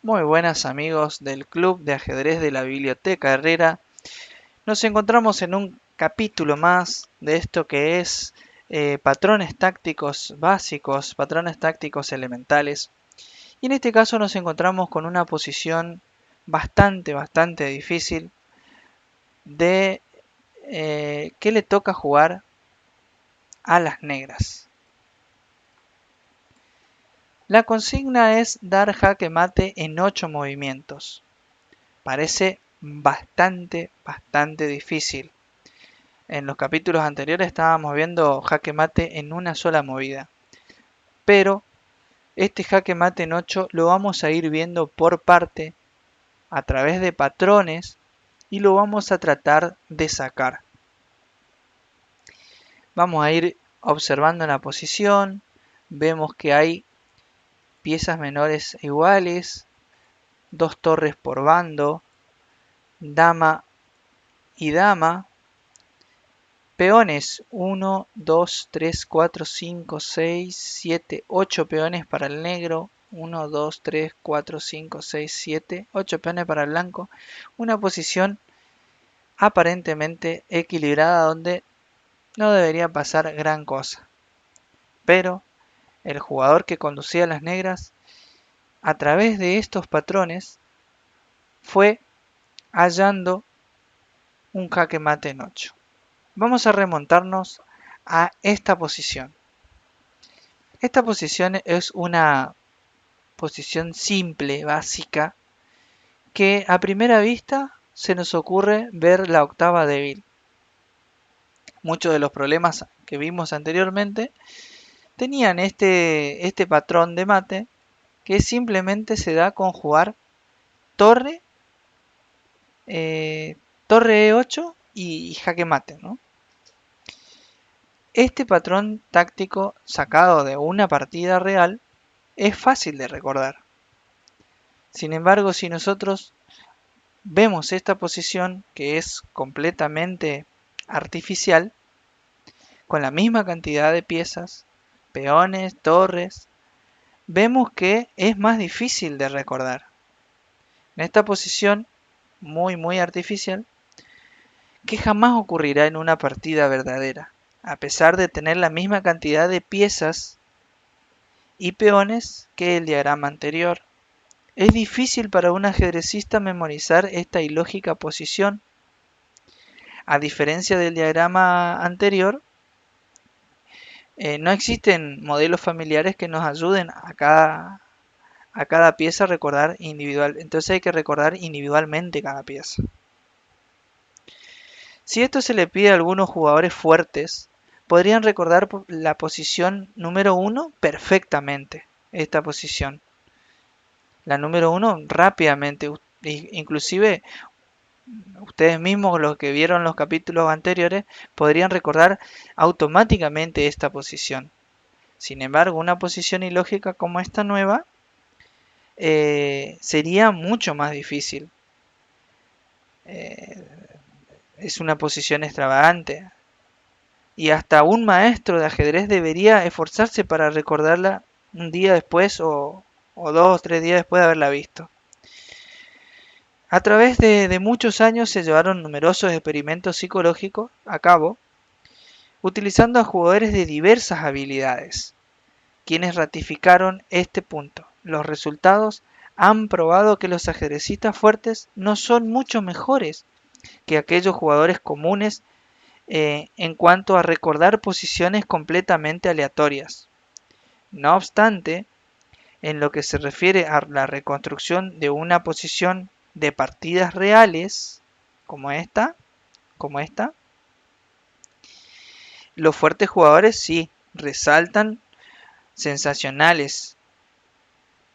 Muy buenas amigos del Club de Ajedrez de la Biblioteca Herrera. Nos encontramos en un capítulo más de esto que es patrones tácticos básicos, patrones tácticos elementales. Y en este caso nos encontramos con una posición bastante difícil de que le toca jugar a las negras. La consigna es dar jaque mate en 8 movimientos. Parece bastante difícil. En los capítulos anteriores estábamos viendo jaque mate en una sola movida. Pero este jaque mate en 8 lo vamos a ir viendo por parte a través de patrones y lo vamos a tratar de sacar. Vamos a ir observando la posición. Vemos que hay piezas menores iguales, dos torres por bando, dama y dama. Peones, 1, 2, 3, 4, 5, 6, 7, 8 peones para el negro, 1, 2, 3, 4, 5, 6, 7, 8 peones para el blanco. Una posición aparentemente equilibrada donde no debería pasar gran cosa. Pero el jugador que conducía a las negras, a través de estos patrones, fue hallando un jaque mate en 8. Vamos a remontarnos a esta posición. Esta posición es una posición simple, básica, que a primera vista se nos ocurre ver la octava débil. Muchos de los problemas que vimos anteriormente tenían este patrón de mate que simplemente se da con jugar torre, torre E8 y jaque mate, ¿no? Este patrón táctico sacado de una partida real es fácil de recordar. Sin embargo, si nosotros vemos esta posición que es completamente artificial, con la misma cantidad de piezas, peones, torres, vemos que es más difícil de recordar. En esta posición muy artificial, que jamás ocurrirá en una partida verdadera, a pesar de tener la misma cantidad de piezas y peones que el diagrama anterior. Es difícil para un ajedrecista memorizar esta ilógica posición. A diferencia del diagrama anterior, no existen modelos familiares que nos ayuden a cada pieza a recordar individual. Entonces hay que recordar individualmente cada pieza. Si esto se le pide a algunos jugadores fuertes, podrían recordar la posición número 1 perfectamente. Esta posición. La número 1 rápidamente. Inclusive ustedes mismos, los que vieron los capítulos anteriores, podrían recordar automáticamente esta posición. Sin embargo, una posición ilógica como esta nueva sería mucho más difícil. Es una posición extravagante. Y hasta un maestro de ajedrez debería esforzarse para recordarla un día después o 2 o 3 días después de haberla visto. A través de muchos años se llevaron numerosos experimentos psicológicos a cabo, utilizando a jugadores de diversas habilidades, quienes ratificaron este punto. Los resultados han probado que los ajedrecistas fuertes no son mucho mejores que aquellos jugadores comunes en cuanto a recordar posiciones completamente aleatorias. No obstante, en lo que se refiere a la reconstrucción de una posición de partidas reales, como esta, los fuertes jugadores sí resaltan sensacionales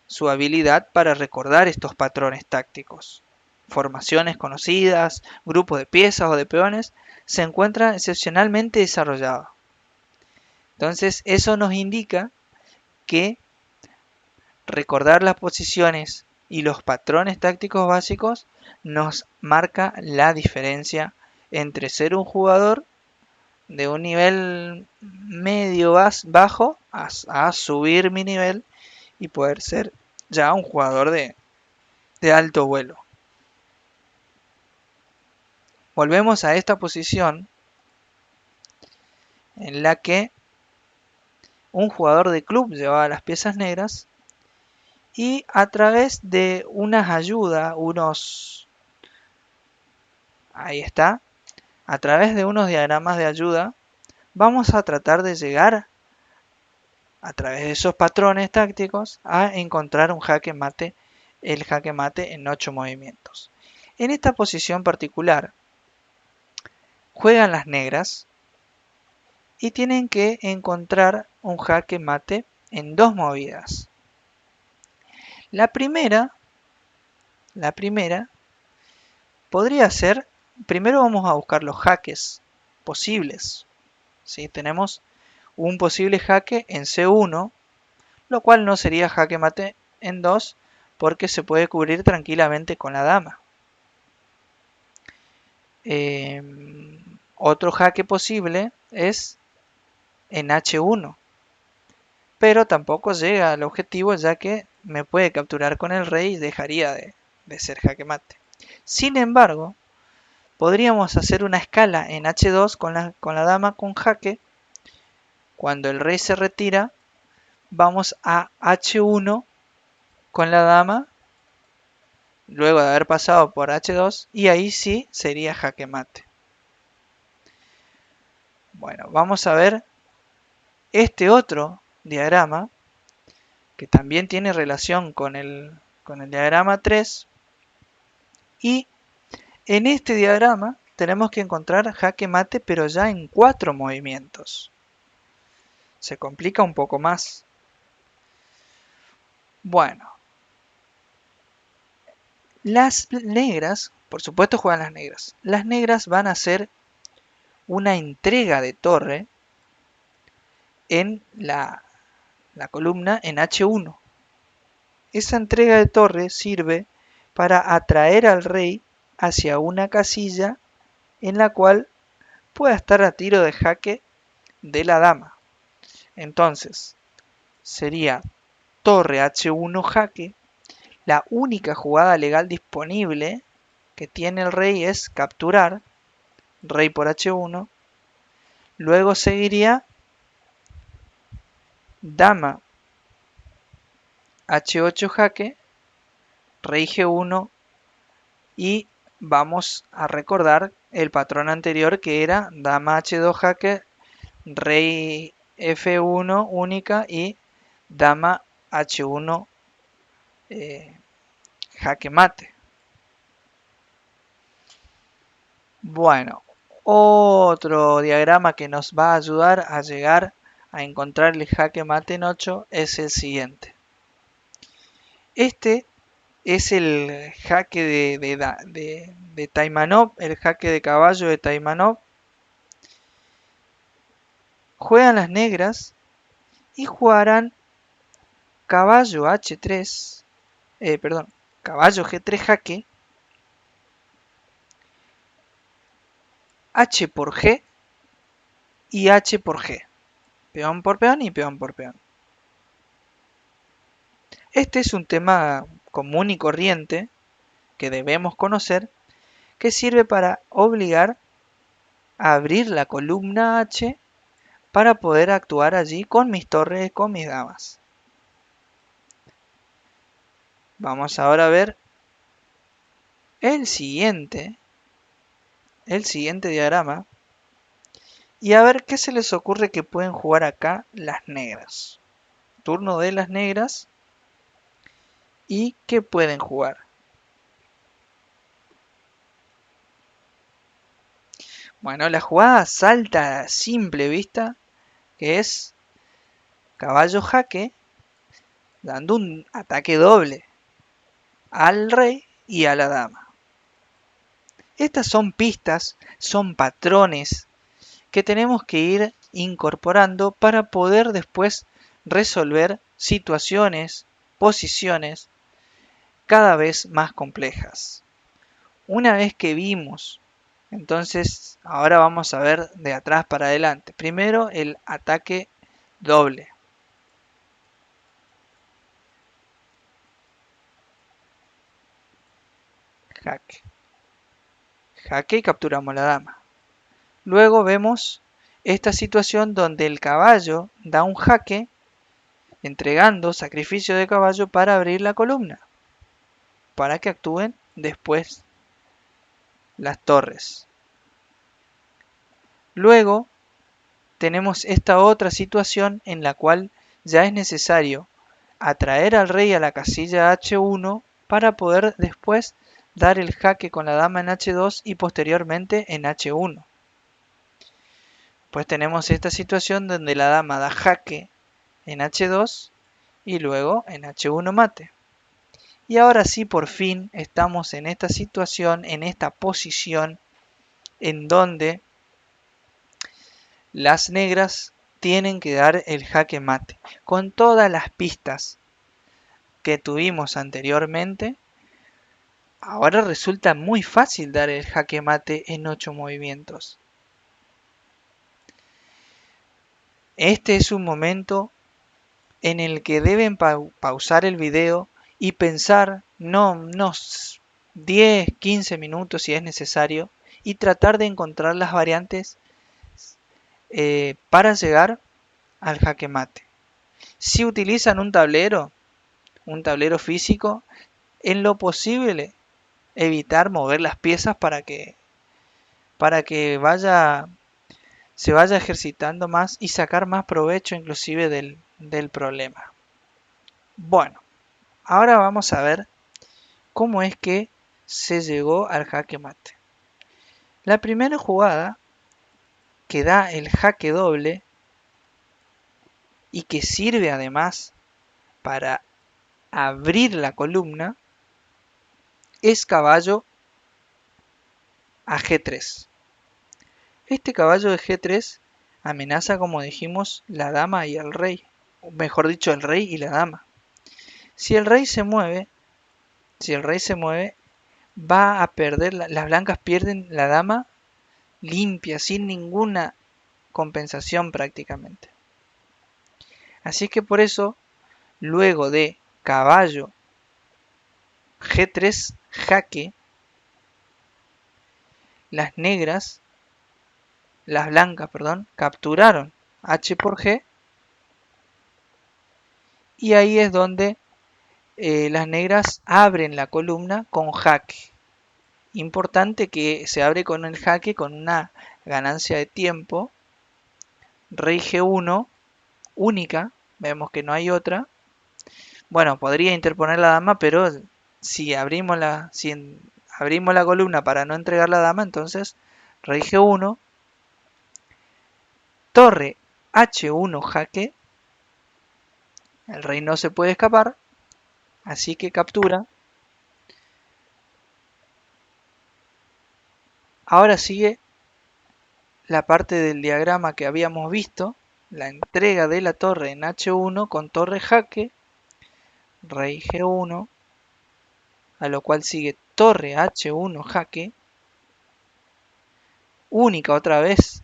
su habilidad para recordar estos patrones tácticos. Formaciones conocidas, grupos de piezas o de peones, se encuentran excepcionalmente desarrollados. Entonces, eso nos indica que recordar las posiciones y los patrones tácticos básicos nos marca la diferencia entre ser un jugador de un nivel medio bajo a subir mi nivel y poder ser ya un jugador de de alto vuelo. Volvemos a esta posición en la que un jugador de club llevaba las piezas negras y a través de unas ayudas, ahí está, a través de unos diagramas de ayuda, vamos a tratar de llegar a través de esos patrones tácticos a encontrar un jaque mate, el jaque mate en 8 movimientos. En esta posición particular juegan las negras y tienen que encontrar un jaque mate en 2 movidas. La primera podría ser, primero vamos a buscar los jaques posibles. ¿Sí? Tenemos un posible jaque en C1, lo cual no sería jaque mate en 2 porque se puede cubrir tranquilamente con la dama. Otro jaque posible es en H1, pero tampoco llega al objetivo ya que me puede capturar con el rey y dejaría de ser jaque mate. Sin embargo, podríamos hacer una escala en H2 con la dama con jaque. Cuando el rey se retira, vamos a H1 con la dama, luego de haber pasado por H2, y ahí sí sería jaque mate. Bueno, vamos a ver este otro diagrama, que también tiene relación con el diagrama 3, y en este diagrama tenemos que encontrar jaque mate, pero ya en 4 movimientos. Se complica un poco más. Bueno, las negras, por supuesto juegan las negras. Las negras van a hacer una entrega de torre en la columna en H1. Esa entrega de torre sirve para atraer al rey hacia una casilla en la cual pueda estar a tiro de jaque de la dama. Entonces, sería torre H1 jaque. La única jugada legal disponible que tiene el rey es capturar, rey por H1. Luego seguiría dama H8 jaque, rey G1 y vamos a recordar el patrón anterior que era dama H2 jaque, rey F1 única y dama H1 jaque mate. Bueno, otro diagrama que nos va a ayudar a llegar a encontrar el jaque mate en 8 es el siguiente. Este es el jaque de Taimanov, el jaque de caballo de Taimanov. Juegan las negras y jugarán caballo H3, caballo G3 jaque, H por G y H por G. Peón por peón y peón por peón. Este es un tema común y corriente que debemos conocer, que sirve para obligar a abrir la columna H para poder actuar allí con mis torres, con mis damas. Vamos ahora a ver el siguiente diagrama y a ver qué se les ocurre que pueden jugar acá las negras. Turno de las negras y qué pueden jugar. Bueno, la jugada salta a simple vista, que es caballo jaque, dando un ataque doble al rey y a la dama. Estas son pistas, son patrones que tenemos que ir incorporando para poder después resolver situaciones, posiciones cada vez más complejas. Una vez que vimos, entonces ahora vamos a ver de atrás para adelante. Primero el ataque doble. jaque. Jaque y capturamos la dama. Luego vemos esta situación donde el caballo da un jaque, entregando sacrificio de caballo para abrir la columna, para que actúen después las torres. Luego tenemos esta otra situación en la cual ya es necesario atraer al rey a la casilla H1 para poder después dar el jaque con la dama en H2 y posteriormente en H1. Pues tenemos esta situación donde la dama da jaque en H2 y luego en H1 mate. Y ahora sí, por fin estamos en esta situación, en esta posición en donde las negras tienen que dar el jaque mate. Con todas las pistas que tuvimos anteriormente, ahora resulta muy fácil dar el jaque mate en 8 movimientos. Este es un momento en el que deben pausar el video y pensar no unos 10, 15 minutos si es necesario y tratar de encontrar las variantes para llegar al jaque mate. Si utilizan un tablero físico, en lo posible evitar mover las piezas para que se vaya ejercitando más y sacar más provecho inclusive del problema. Bueno, ahora vamos a ver cómo es que se llegó al jaque mate. La primera jugada que da el jaque doble y que sirve además para abrir la columna es caballo a G3. Este caballo de G3 amenaza, como dijimos, la dama y el rey, o mejor dicho, el rey y la dama. Si el rey se mueve, va a perder, las blancas pierden la dama limpia, sin ninguna compensación prácticamente. Así que por eso, luego de caballo G3 jaque, las blancas, capturaron H por G, y ahí es donde las negras abren la columna con jaque. Importante que se abre con el jaque con una ganancia de tiempo. Rey G1, única, vemos que no hay otra. Bueno, podría interponer la dama, pero si abrimos la columna para no entregar la dama, entonces rey G1, torre H1 jaque, el rey no se puede escapar, así que captura. Ahora sigue la parte del diagrama que habíamos visto, la entrega de la torre en H1 con torre jaque, rey G1, a lo cual sigue torre H1 jaque, única otra vez,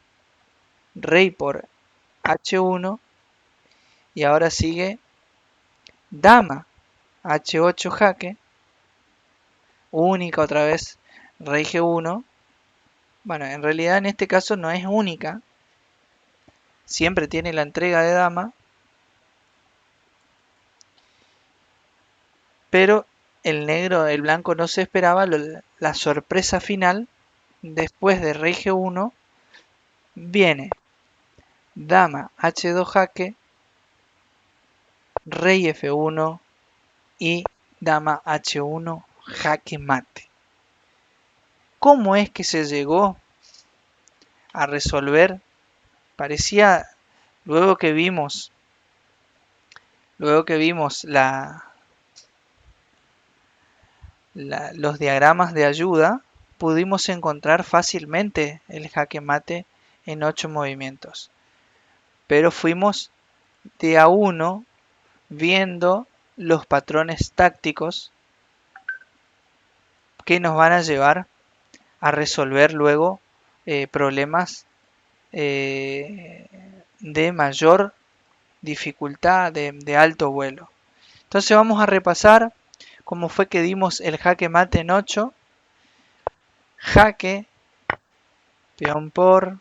rey por H1, y ahora sigue dama H8 jaque, única otra vez, rey G1. Bueno, en realidad en este caso no es única, siempre tiene la entrega de dama, pero el blanco no se esperaba la sorpresa final. Después de rey G1 viene dama H2 jaque, rey F1 y dama H1 jaque mate. ¿Cómo es que se llegó a resolver? Parecía, luego que vimos los diagramas de ayuda, pudimos encontrar fácilmente el jaque mate en 8 movimientos. Pero fuimos de a uno viendo los patrones tácticos que nos van a llevar a resolver luego problemas de mayor dificultad, de alto vuelo. Entonces vamos a repasar cómo fue que dimos el jaque mate en 8. jaque, peón por,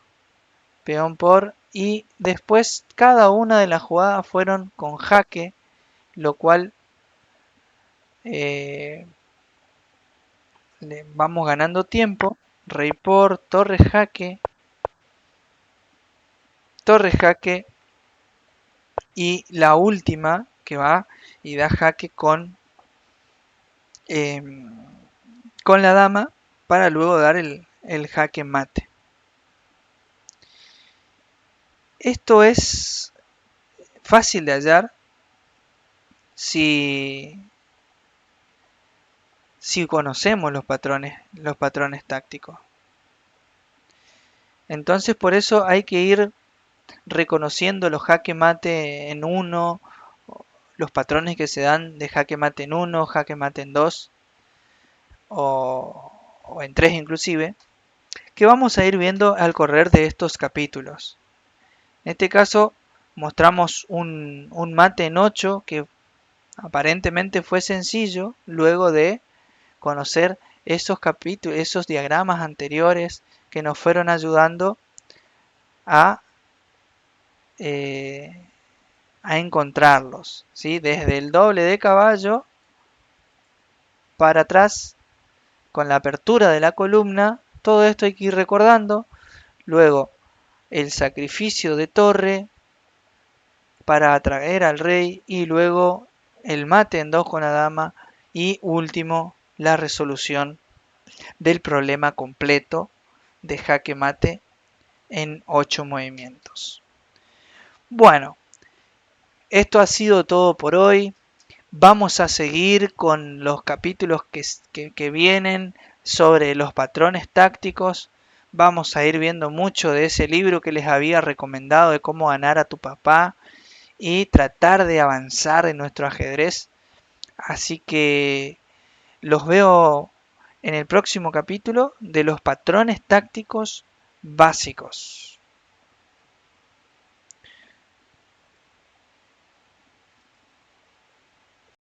y después cada una de las jugadas fueron con jaque, lo cual vamos ganando tiempo. Rey por, torre jaque, y la última que va y da jaque eh, con la dama para luego dar el jaque mate. Esto es fácil de hallar si conocemos los patrones tácticos. Entonces por eso hay que ir reconociendo los jaque mate en 1, los patrones que se dan de jaque mate en 1, jaque mate en 2 o en 3 inclusive, que vamos a ir viendo al correr de estos capítulos. En este caso mostramos un mate en 8 que aparentemente fue sencillo luego de conocer esos capítulos, esos diagramas anteriores que nos fueron ayudando a encontrarlos, ¿sí? Desde el doble de caballo para atrás con la apertura de la columna, todo esto hay que ir recordando. Luego el sacrificio de torre para atraer al rey y luego el mate en 2 con la dama y último la resolución del problema completo de jaque mate en 8 movimientos. Bueno, esto ha sido todo por hoy. Vamos a seguir con los capítulos que vienen sobre los patrones tácticos. Vamos a ir viendo mucho de ese libro que les había recomendado de cómo ganar a tu papá y tratar de avanzar en nuestro ajedrez. Así que los veo en el próximo capítulo de los patrones tácticos básicos.